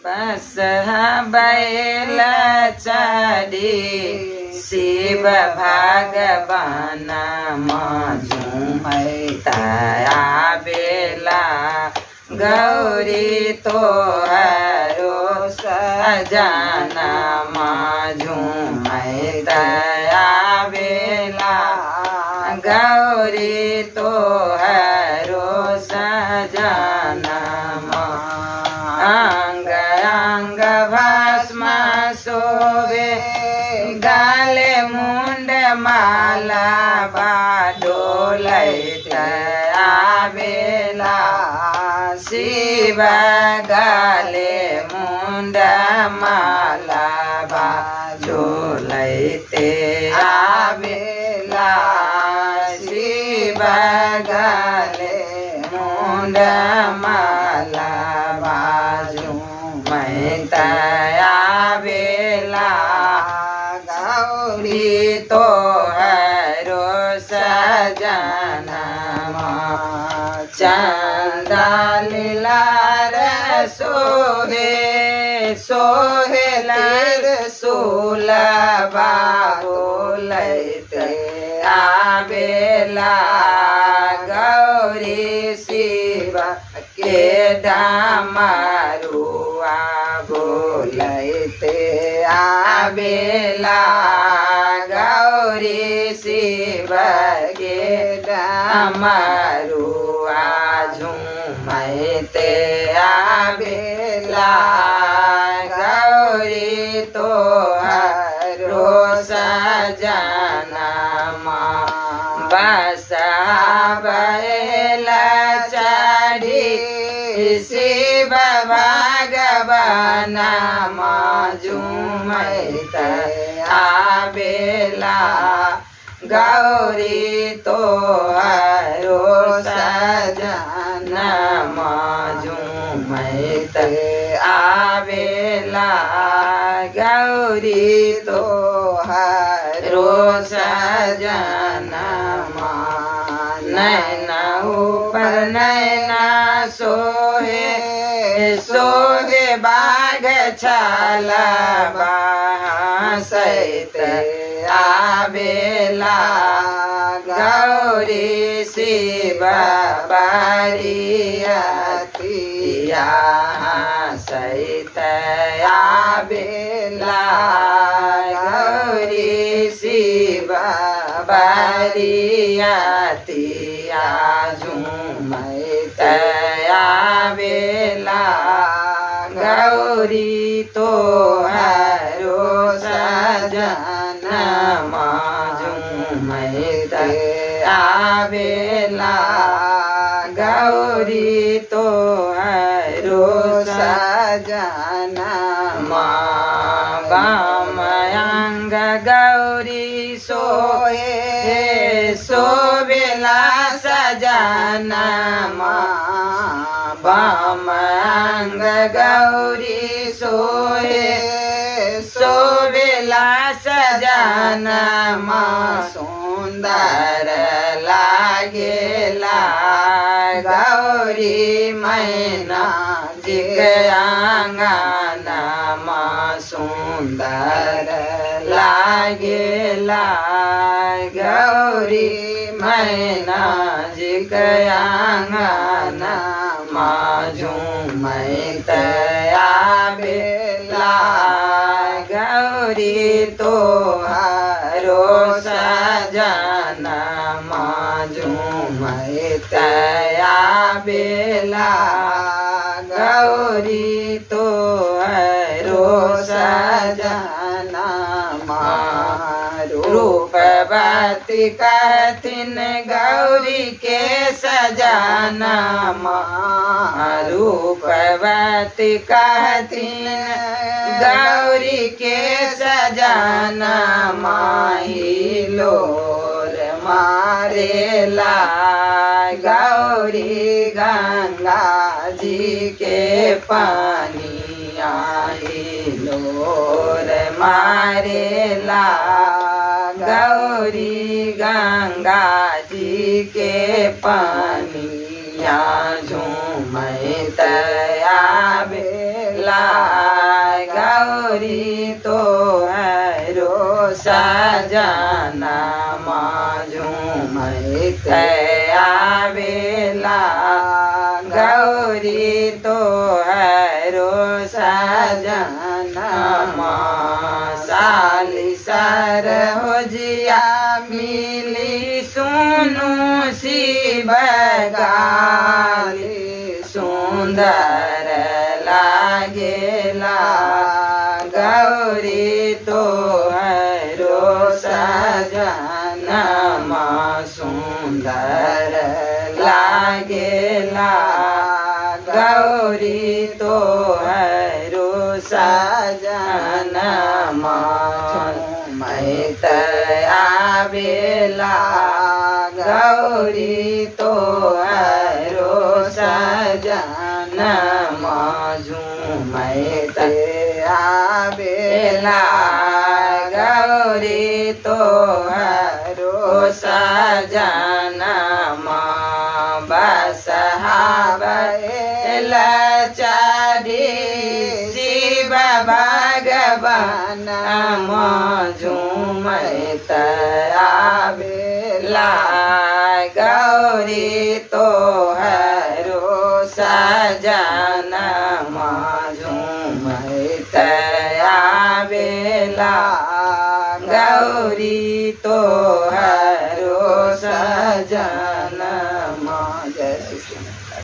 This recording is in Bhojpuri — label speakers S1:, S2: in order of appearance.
S1: बस बैल चढ़ी शिव भगवान झूमता बेला गौरी तोहरो सजना झूमता बेला गौरी तोहरो सजना अंग अंग भस्म शोभे गाले मुंड माला बाडोलैत आवेला शिव गाले मुंड माला बाडोलैते आवेला शिव गाले मुंड माला बेला गौरी तोहरो सजना चंदा लीलार सोहे सोहे लर सुलभा बोलैते आवेला गौरी शिव के डमरुआ बोलैते आवेला गौरी शिव के डमरुआ झूमते आवेला गौरी तोहरो सजना बस बैल चढ़ी शिव भगवान झूमता आवेला गौरी तोहरो सजना झूमता आवेला गौरी तोहरो सजना नैना ऊपर नैना सोहे सोहे बाघ छाला सहित आवेला गौरी शिव बारियतिया सहित आवेला गौरी शिव बारियतिया झूमता आवेला गौरी तोहरो सजना झूमता आवेला गौरी तोहरो सजना बाम अंग गौरी सोहे सोबेला सजना बाम अंग गौरी सोहे सोबेला सजना सुंदर लागेला गौरी मैना जिगयांगना सुंदर लागेला गौरी मैना जिगयांगना झूमता आवेला गौरी तोहरो सजना झूमता आवेला गौरी तोहरो सजना रूपवती कहथिन गौरी के सजना रूपवती कहथिन गौरी के सजना माही लोर मारेला गौरी गंगा जी के पानी आई लोर मारेला गौरी गंगा जी के पानिया झूमता आवेला गौरी तो हरो सजना झूमत आवेला गौरी तो हरो सजना साली सर हो जिया मिली सुनु शिव गाली सुंदर लागेला गौरी तो हरो सजना सुंदर लागेला गौरी तो हरो सजना झूमत आवेला गौरी तो हरो सजना झूमत आवेला गौरी तो हरो सजना बसहावैल चढ़ी शिव भगवान झूमत आवेला गौरी तो हरो सजना झूमत आवेला गौरी तो हरो सजना